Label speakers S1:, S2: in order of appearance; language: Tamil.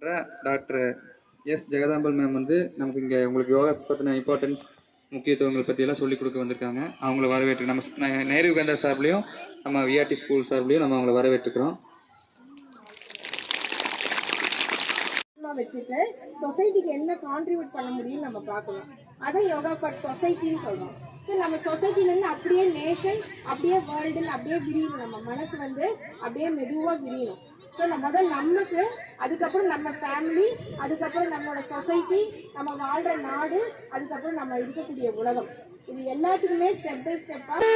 S1: டாக்டர் எஸ் ஜெகதாம்பல் மேம் வந்து நமக்கு இங்கே உங்களுக்கு யோகா பற்றின இம்பார்ட்டன்ஸ் முக்கியத்துவங்கள் பற்றியெல்லாம் சொல்லிக் கொடுக்க வந்திருக்காங்க. அவங்கள வரவேற்று நம்ம நேரு கேந்திர சார்பிலையும் நம்ம விஆர்டி ஸ்கூல் சார்பிலையும் நம்ம அவங்கள வரவேற்றுக்கிறோம்.
S2: வச்சுட்டு சொசைட்டிக்கு என்ன கான்ட்ரிபியூட் பண்ண முடியும்னு நம்ம பார்க்கணும். அதை யோகா ஃபார் சொசைட்டின்னு சொல்றோம். ஸோ நம்ம சொசைட்டிலேருந்து அப்படியே நேஷன், அப்படியே வேர்ல்டுன்னு அப்படியே விரியணும். நம்ம மனசு வந்து அப்படியே மெதுவாக விரியணும். ஸோ முதல் நமக்கு, அதுக்கப்புறம் நம்ம ஃபேமிலி, அதுக்கப்புறம் நம்மளோட சொசைட்டி, நம்ம வாழ்கிற நாடு, அதுக்கப்புறம் நம்ம இருக்கக்கூடிய உலகம். இது எல்லாத்துக்குமே ஸ்டெப் பை ஸ்டெப்பாக